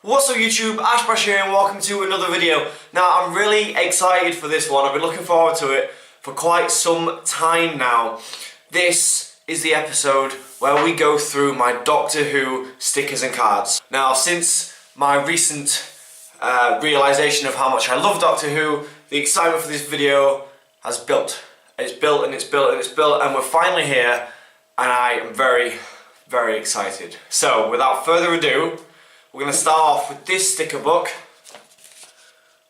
What's up YouTube, Ashbrash here and welcome to another video. Now I'm really excited for this one, I've been looking forward to it for quite some time now. This is the episode where we go through my Doctor Who stickers and cards. Now since my recent realisation of how much I love Doctor Who, the excitement for this video has built. It's built and it's built and it's built and we're finally here and I am very, very excited. So without further ado, we're going to start off with this sticker book.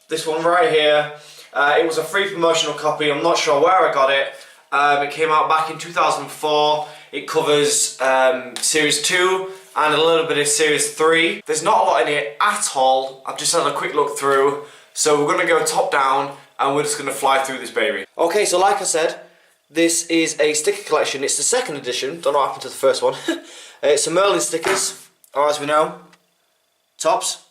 This one right here. It was a free promotional copy, I'm not sure where I got it. It came out back in 2004. It covers Series 2 and a little bit of Series 3. There's not a lot in it at all. I've just had a quick look through. So we're going to go top down and we're just going to fly through this baby. Okay, so like I said, this is a sticker collection. It's the second edition. Don't know what happened to the first one. It's some Merlin stickers, or as we know, tops.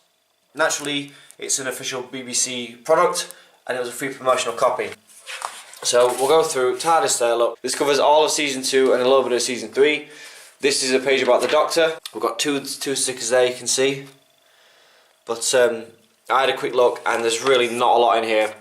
Naturally, it's an official BBC product and it was a free promotional copy. So we'll go through TARDIS there, look. This covers all of Season 2 and a little bit of Season 3. This is a page about the Doctor. We've got two stickers there, you can see. But I had a quick look and there's really not a lot in here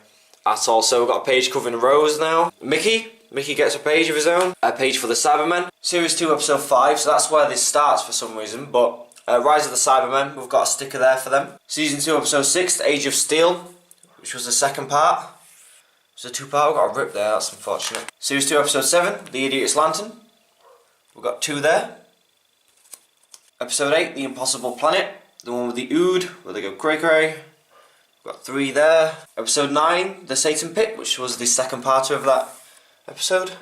at all. So we've got a page covering Rose now. Mickey gets a page of his own. A page for the Cybermen. Series 2, Episode 5, so that's where this starts for some reason. But Rise of the Cybermen, we've got a sticker there for them. Season 2, Episode 6, The Age of Steel, which was the second part. It's a two-part, we've got a rip there, that's unfortunate. Series 2, Episode 7, The Idiot's Lantern. We've got two there. Episode 8, The Impossible Planet. The one with the Ood, where they go cray-cray. We've got 3 there. Episode 9, The Satan Pit, which was the second part of that episode.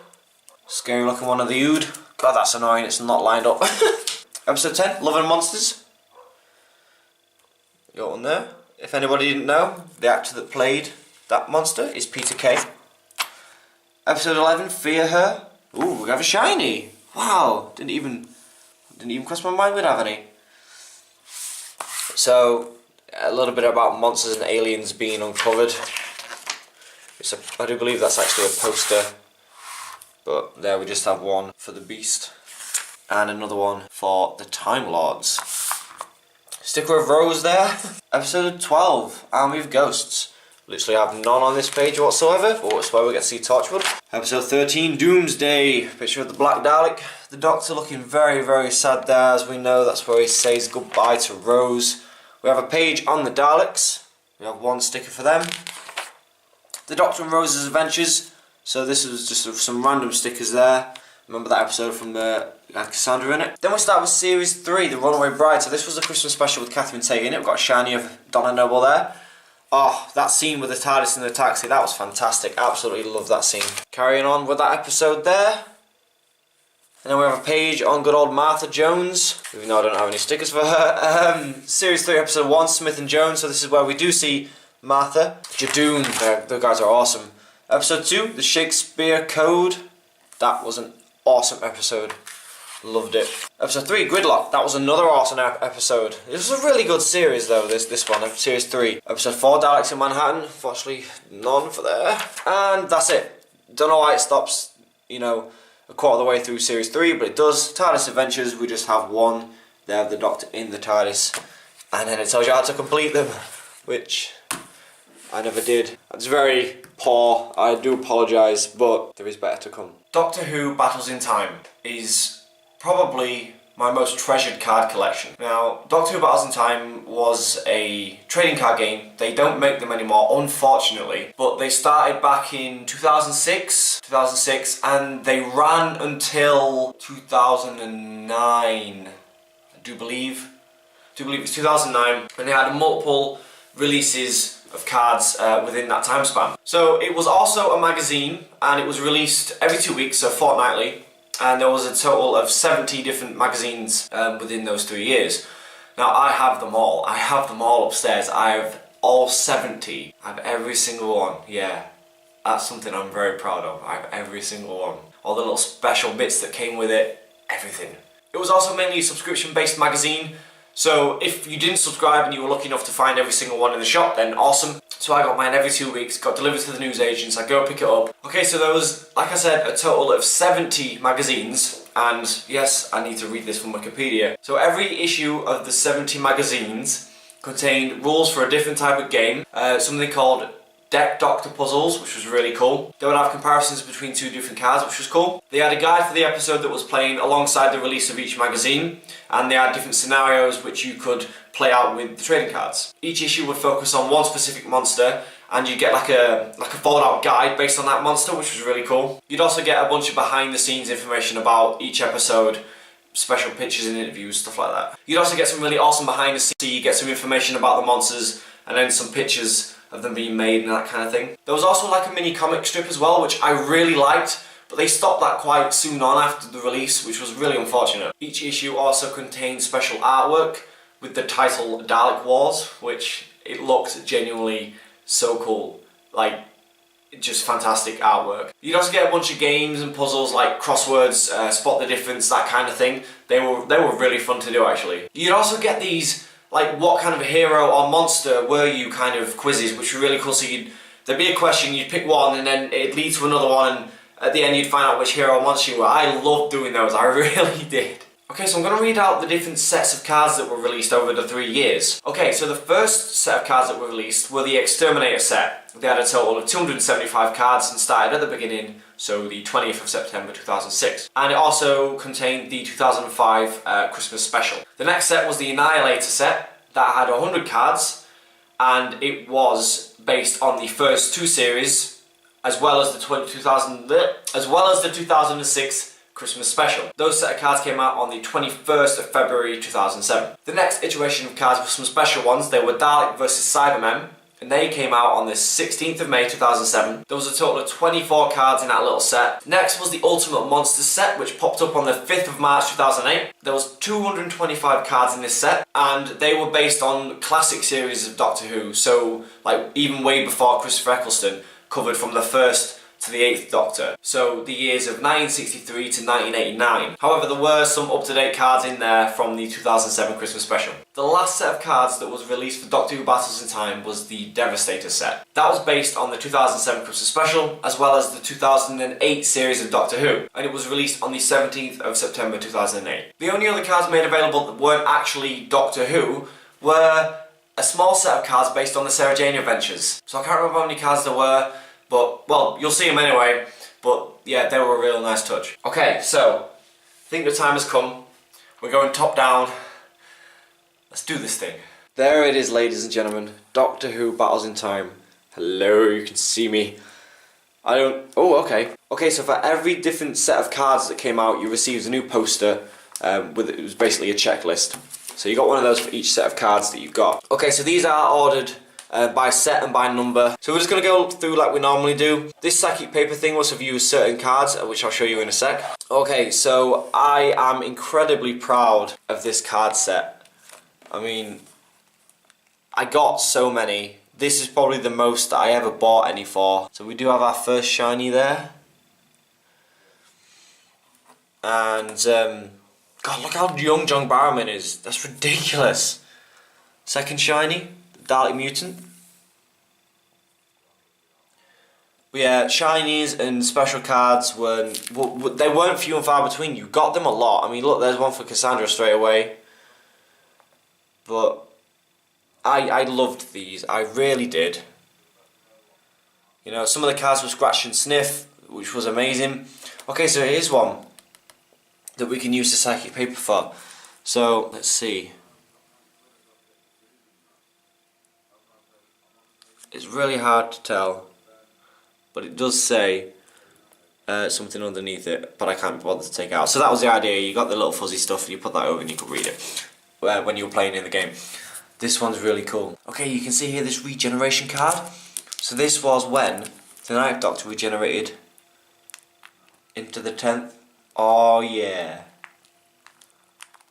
Scary looking one of the Ood. God, that's annoying, it's not lined up. Episode 10, Love and Monsters. You got one there. If anybody didn't know, the actor that played that monster is Peter Kay. Episode 11, Fear Her. Ooh, we have a shiny. Wow, didn't even cross my mind we'd have any. So, a little bit about monsters and aliens being uncovered. I do believe that's actually a poster. But there we just have one for the Beast. And another one for the Time Lords. Sticker of Rose there. Episode 12, Army of Ghosts. Literally have none on this page whatsoever, but it's where we get to see Torchwood. Episode 13, Doomsday. Picture of the Black Dalek. The Doctor looking very, very sad there, as we know. That's where he says goodbye to Rose. We have a page on the Daleks. We have one sticker for them. The Doctor and Rose's Adventures. So this is just some random stickers there. Remember that episode from the had Cassandra in it. Then we start with Series 3, The Runaway Bride. So this was a Christmas special with Catherine Tate in it. We've got a shiny of Donna Noble there. Oh, that scene with the TARDIS in the taxi, that was fantastic. Absolutely love that scene. Carrying on with that episode there. And then we have a page on good old Martha Jones, even though I don't have any stickers for her. Series 3, Episode 1, Smith and Jones. So this is where we do see Martha. Jadoon, the guys are awesome. Episode 2, The Shakespeare Code. That was an awesome episode. Loved it. Episode 3, Gridlock. That was another awesome episode. This was a really good series though, this one, Series 3. Episode 4, Daleks in Manhattan. Unfortunately, none for there. And that's it. Don't know why it stops, you know, a quarter of the way through Series 3, but it does. TARDIS Adventures, we just have one there of the Doctor in the TARDIS. And then it tells you how to complete them, which I never did. It's very poor, I do apologise, but there is better to come. Doctor Who Battles in Time is probably my most treasured card collection. Now, Doctor Who Battles in Time was a trading card game. They don't make them anymore, unfortunately, but they started back in 2006, and they ran until 2009, I do believe it's 2009, and they had multiple releases of cards within that time span. So it was also a magazine and it was released every 2 weeks, so fortnightly, and there was a total of 70 different magazines within those 3 years. Now I have them all. I have them all upstairs. I have all 70. I have every single one. Yeah, that's something I'm very proud of. I have every single one. All the little special bits that came with it, everything. It was also mainly a subscription-based magazine. So if you didn't subscribe and you were lucky enough to find every single one in the shop, then awesome. So I got mine every 2 weeks, got delivered to the newsagents, I go pick it up. Okay, so there was, like I said, a total of 70 magazines, and yes, I need to read this from Wikipedia. So every issue of the 70 magazines contained rules for a different type of game, something called Deck Doctor Puzzles, which was really cool. They would have comparisons between two different cards, which was cool. They had a guide for the episode that was playing alongside the release of each magazine, and they had different scenarios which you could play out with the trading cards. Each issue would focus on one specific monster, and you get like a fold out guide based on that monster, which was really cool. You'd also get a bunch of behind the scenes information about each episode, special pictures and interviews, stuff like that. You'd also get some really awesome behind the scenes, you get some information about the monsters, and then some pictures of them being made and that kind of thing. There was also like a mini comic strip as well, which I really liked, but they stopped that quite soon on after the release, which was really unfortunate. Each issue also contained special artwork with the title Dalek Wars, which it looked genuinely so cool. Like, just fantastic artwork. You'd also get a bunch of games and puzzles like crosswords, spot the difference, that kind of thing. They were really fun to do actually. You'd also get these like what kind of hero or monster were you kind of quizzes, which were really cool. So there'd be a question, you'd pick one and then it'd lead to another one, and at the end you'd find out which hero or monster you were. I loved doing those, I really did. Okay, so I'm going to read out the different sets of cards that were released over the 3 years. Okay, so the first set of cards that were released were the Exterminator Set. They had a total of 275 cards and started at the beginning, so the 20th of September 2006. And it also contained the 2005 Christmas special. The next set was the Annihilator Set that had 100 cards, and it was based on the first 2 series, as well as the 2006 Christmas special. Those set of cards came out on the 21st of February 2007. The next iteration of cards were some special ones. They were Dalek vs Cybermen, and they came out on the 16th of May 2007. There was a total of 24 cards in that little set. Next was the Ultimate Monsters set, which popped up on the 5th of March 2008. There was 225 cards in this set, and they were based on classic series of Doctor Who, so like even way before Christopher Eccleston, covered from the 1st to the 8th Doctor, so the years of 1963 to 1989. However, there were some up-to-date cards in there from the 2007 Christmas special. The last set of cards that was released for Doctor Who Battles in Time was the Devastator set. That was based on the 2007 Christmas special, as well as the 2008 series of Doctor Who, and it was released on the 17th of September 2008. The only other cards made available that weren't actually Doctor Who were a small set of cards based on the Sarah Jane Adventures. So I can't remember how many cards there were, but, well, you'll see them anyway, but yeah, they were a real nice touch. Okay, so, I think the time has come. We're going top down. Let's do this thing. There it is, ladies and gentlemen. Doctor Who Battles in Time. Hello, you can see me. Oh, okay. Okay, so for every different set of cards that came out, you received a new poster. It was basically a checklist. So you got one of those for each set of cards that you got. Okay, so these are ordered by set and by number. So we're just going to go through like we normally do. This psychic paper thing was to view certain cards, which I'll show you in a sec. Okay, so I am incredibly proud of this card set. I mean, I got so many. This is probably the most that I ever bought any for. So we do have our first shiny there. And, God, look how young John Barrowman is. That's ridiculous. Second shiny. Dalek Mutant. But yeah, shinies and special cards they weren't few and far between. You got them a lot. I mean, look, there's one for Cassandra straight away. But I loved these. I really did. You know, some of the cards were Scratch and Sniff, which was amazing. Okay, so here's one that we can use the psychic paper for. So let's see. It's really hard to tell, but it does say something underneath it, but I can't be bothered to take it out. So that was the idea. You got the little fuzzy stuff, and you put that over and you could read it when you were playing in the game. This one's really cool. Okay, you can see here this regeneration card. So this was when the Ninth Doctor regenerated into the 10th. Oh yeah.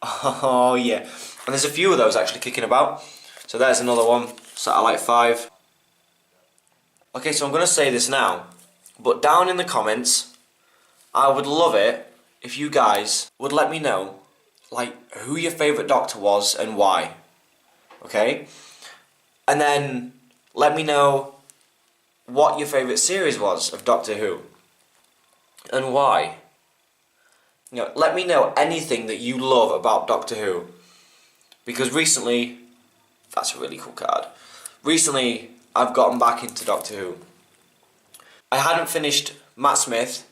Oh yeah. And there's a few of those actually kicking about. So there's another one, Satellite 5. Okay, so I'm going to say this now, but down in the comments, I would love it if you guys would let me know, like, who your favourite Doctor was and why. Okay? And then let me know what your favourite series was of Doctor Who and why. You know, let me know anything that you love about Doctor Who, because recently That's a really cool card. Recently, I've gotten back into Doctor Who. I hadn't finished Matt Smith,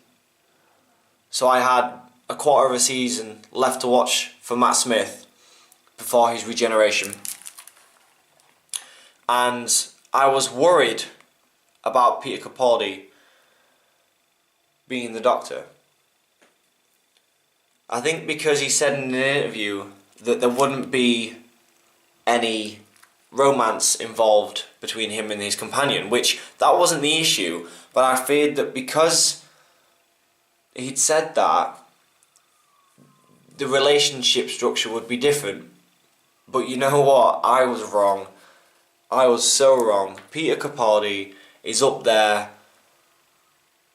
so I had a quarter of a season left to watch for Matt Smith before his Regeneration. And I was worried about Peter Capaldi being the Doctor. I think because he said in an interview that there wouldn't be any romance involved between him and his companion, which that wasn't the issue, but I feared that because he'd said that, the relationship structure would be different. But you know what? I was wrong. I was so wrong. Peter Capaldi is up there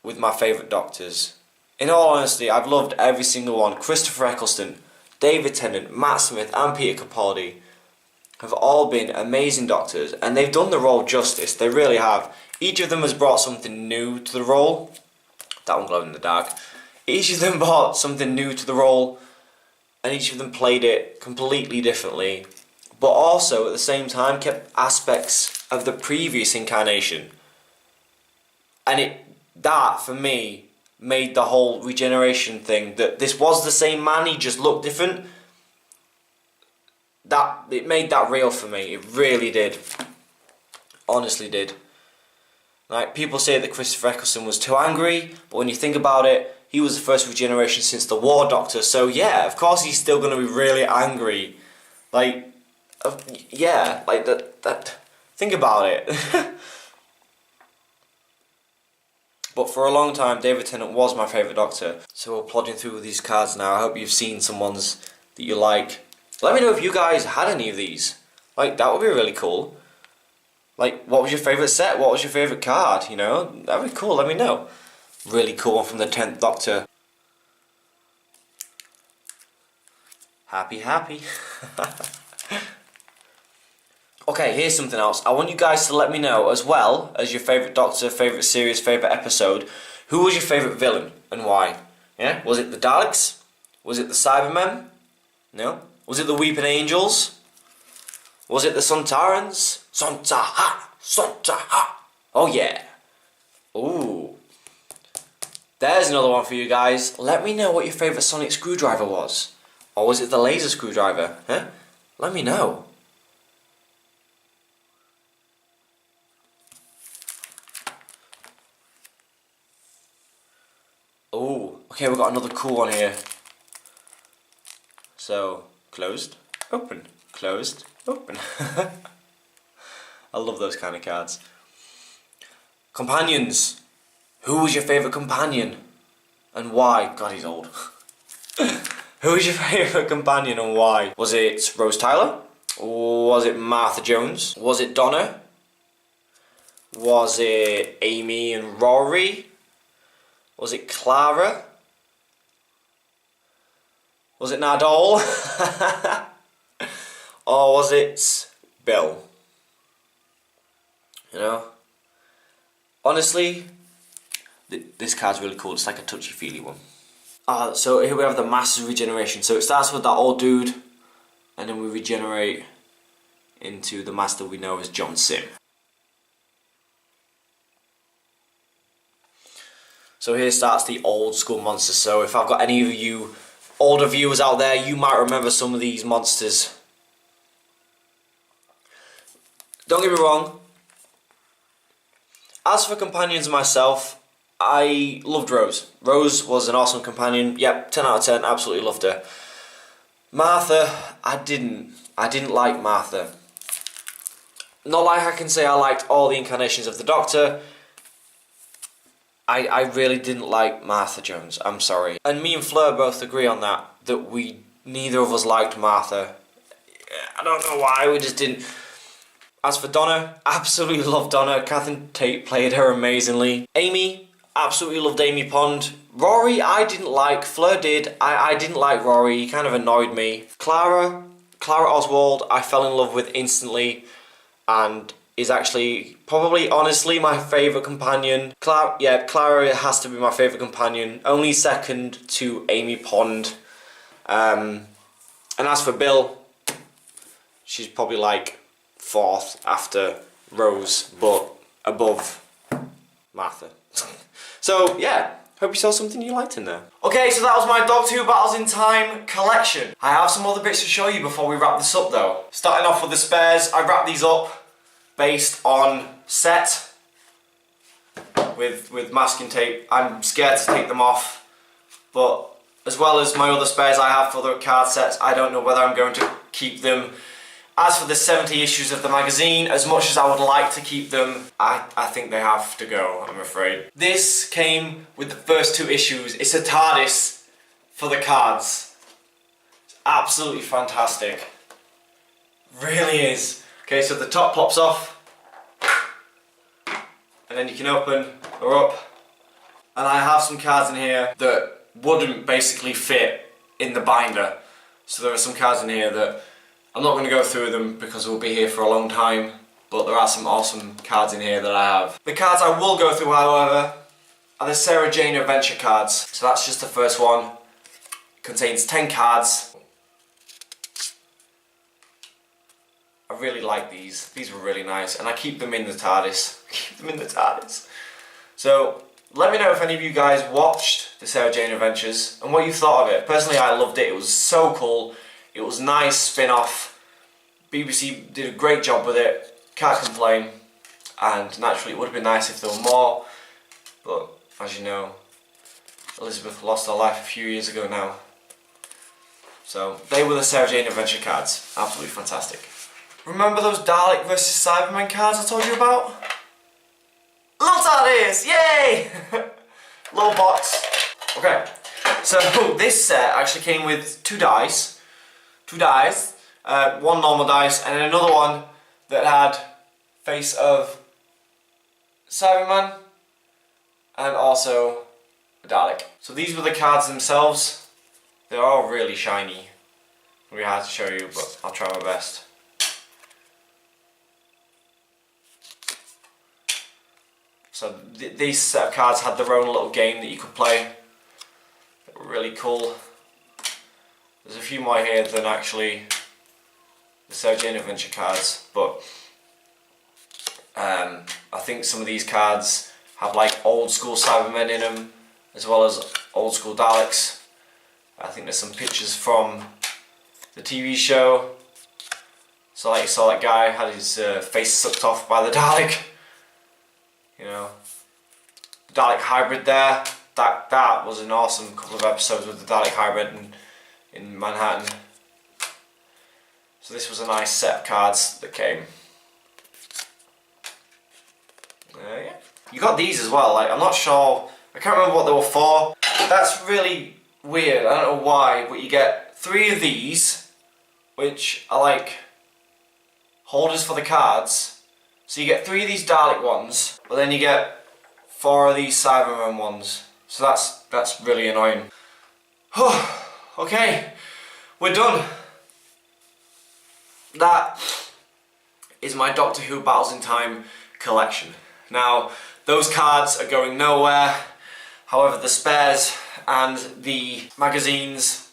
with my favourite Doctors. In all honesty, I've loved every single one. Christopher Eccleston, David Tennant, Matt Smith and Peter Capaldi have all been amazing Doctors, and they've done the role justice. They really have. Each of them has brought something new to the role. That one glowed in the dark. Each of them brought something new to the role, and each of them played it completely differently, but also at the same time kept aspects of the previous incarnation. And that for me made the whole Regeneration thing, that this was the same man, he just looked different, that it made that real for me. It really did. Honestly did. Like, people say that Christopher Eccleston was too angry, but when you think about it, he was the first Regeneration since the War Doctor, so yeah, of course he's still going to be really angry. Like, yeah, like that. Think about it. But for a long time, David Tennant was my favourite Doctor. So we're plodding through these cards now. I hope you've seen some ones that you like. Let me know if you guys had any of these. Like, that would be really cool. Like, what was your favourite set? What was your favourite card? You know, that'd be cool, let me know. Really cool one from the 10th Doctor. Happy, happy. Okay, here's something else. I want you guys to let me know, as well as your favourite Doctor, favourite series, favourite episode, who was your favourite villain and why? Yeah? Was it the Daleks? Was it the Cybermen? No? Was it the Weeping Angels? Was it the Sontarans? Sontaha! Sontaha! Oh yeah! Ooh. There's another one for you guys. Let me know what your favourite sonic screwdriver was. Or was it the laser screwdriver? Huh? Let me know. Oh, okay, we've got another cool one here. So, closed, open, closed, open. I love those kind of cards. Companions. Who was your favourite companion? And why? God, he's old. Who was your favourite companion and why? Was it Rose Tyler? Was it Martha Jones? Was it Donna? Was it Amy and Rory? Was it Clara? Was it Nadal? Or was it Bill? You know? Honestly, this card's really cool. It's like a touchy-feely one. So here we have the Master's Regeneration. So it starts with that old dude, and then we regenerate into the Master we know as John Sim. So here starts the old school monsters. So if I've got any of you older viewers out there, you might remember some of these monsters. Don't get me wrong. As for companions myself, I loved Rose. Rose was an awesome companion. Yep, 10 out of 10, absolutely loved her. Martha, I didn't like Martha. Not like I can say I liked all the incarnations of the Doctor. I really didn't like Martha Jones, I'm sorry. And me and Fleur both agree on that neither of us liked Martha. I don't know why, we just didn't. As for Donna, absolutely loved Donna. Catherine Tate played her amazingly. Amy, absolutely loved Amy Pond. Rory, I didn't like. Fleur did. I didn't like Rory. He kind of annoyed me. Clara Oswald, I fell in love with instantly, and is actually probably, honestly, my favourite companion. Clara has to be my favourite companion. Only second to Amy Pond. And as for Bill, she's probably like 4th after Rose, but above Martha. So yeah, hope you saw something you liked in there. Okay, so that was my Doctor Who Battles in Time collection. I have some other bits to show you before we wrap this up though. Starting off with the spares, I wrapped these up based on set with masking tape. I'm scared to take them off, but as well as my other spares I have for the card sets, I don't know whether I'm going to keep them. As for the 70 issues of the magazine, as much as I would like to keep them, I think they have to go, I'm afraid. This came with the first 2 issues. It's a TARDIS for the cards. It's absolutely fantastic. Really is. Okay, so the top pops off, and then you can open or up. And I have some cards in here that wouldn't basically fit in the binder. So there are some cards in here that I'm not going to go through them because we'll be here for a long time, but there are some awesome cards in here that I have. The cards I will go through, however, are the Sarah Jane Adventure cards. So that's just the first one. It contains 10 cards. I really like these. These were really nice, and I keep them in the TARDIS. Keep them in the TARDIS. So let me know if any of you guys watched the Sarah Jane Adventures and what you thought of it. Personally, I loved it. It was so cool. It was a nice spin-off. BBC did a great job with it. Can't complain. And naturally, it would have been nice if there were more. But as you know, Elizabeth lost her life a few years ago now. So they were the Sarah Jane Adventure cards. Absolutely fantastic. Remember those Dalek vs Cybermen cards I told you about? Little TARDIS! Yay! Little box. Okay, so this set actually came with 2 dice. 2 dice, 1 normal dice, and then another one that had face of Cyberman and also a Dalek. So these were the cards themselves. They're all really shiny. Really hard to show you, but I'll try my best. So these set of cards had their own little game that you could play. They were really cool. There's a few more here than actually the Sarah Jane Adventure cards, but I think some of these cards have like old school Cybermen in them, as well as old school Daleks. I think there's some pictures from the TV show. So like you saw that guy had his face sucked off by the Dalek. You know, the Dalek hybrid there. That was an awesome couple of episodes with the Dalek hybrid in Manhattan. So this was a nice set of cards that came. Yeah. You got these as well. Like, I'm not sure. I can't remember what they were for. That's really weird. I don't know why, but you get 3 of these, which are like holders for the cards. So you get 3 of these Dalek ones, but then you get 4 of these Cybermen ones. So that's really annoying. Okay, we're done. That is my Doctor Who Battles in Time collection. Now, those cards are going nowhere. However, the spares and the magazines,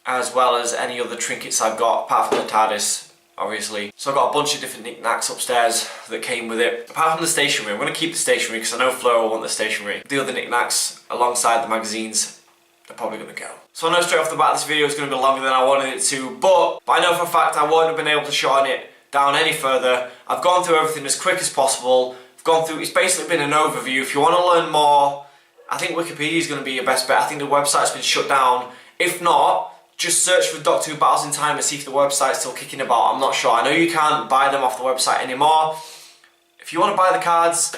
as well as any other trinkets I've got, apart from the TARDIS, obviously. So I've got a bunch of different knickknacks upstairs that came with it. Apart from the stationery, I'm going to keep the stationery because I know Flo will want the stationery. The other knickknacks alongside the magazines, they're probably going to go. So I know straight off the bat this video is going to be longer than I wanted it to, but I know for a fact I won't have been able to shorten it down any further. I've gone through everything as quick as possible. I've gone through, it's basically been an overview. If you want to learn more, I think Wikipedia is going to be your best bet. I think the website's been shut down. If not, just search for Doctor Who Battles in Time and see if the website's still kicking about. I'm not sure. I know you can't buy them off the website anymore. If you want to buy the cards,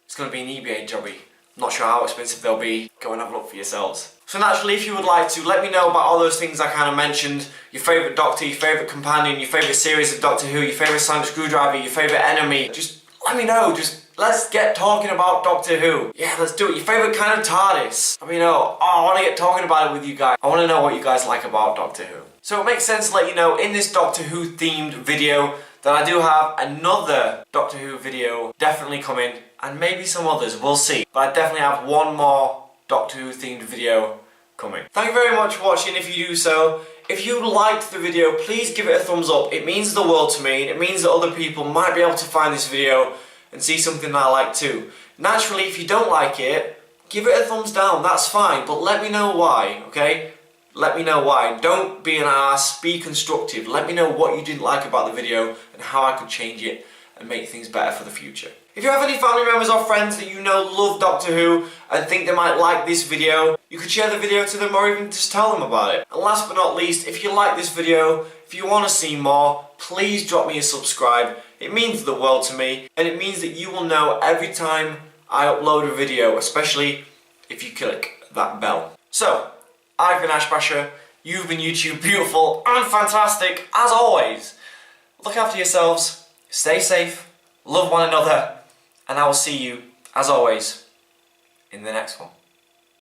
it's going to be an eBay jobby. I'm not sure how expensive they'll be. Go and have a look for yourselves. So naturally, if you would like to, let me know about all those things I kind of mentioned. Your favourite Doctor, your favourite companion, your favourite series of Doctor Who, your favourite sonic screwdriver, your favourite enemy. Just let me know. Just let's get talking about Doctor Who. Yeah, let's do it. Your favourite kind of TARDIS. Let me know. Oh, I want to get talking about it with you guys. I want to know what you guys like about Doctor Who. So it makes sense to let you know in this Doctor Who themed video that I do have another Doctor Who video definitely coming, and maybe some others, we'll see. But I definitely have one more Doctor Who themed video coming. Thank you very much for watching. If you do so, if you liked the video, please give it a thumbs up. It means the world to me. It means that other people might be able to find this video and see something that I like too. Naturally, if you don't like it, give it a thumbs down, that's fine, but let me know why, okay? Let me know why. Don't be an ass, be constructive. Let me know what you didn't like about the video and how I could change it and make things better for the future. If you have any family members or friends that you know love Doctor Who and think they might like this video, you could share the video to them or even just tell them about it. And last but not least, if you like this video, if you want to see more, please drop me a subscribe. It means the world to me, and it means that you will know every time I upload a video, especially if you click that bell. So, I've been Ash Basher, you've been YouTube beautiful and fantastic as always. Look after yourselves, stay safe, love one another, and I will see you, as always, in the next one.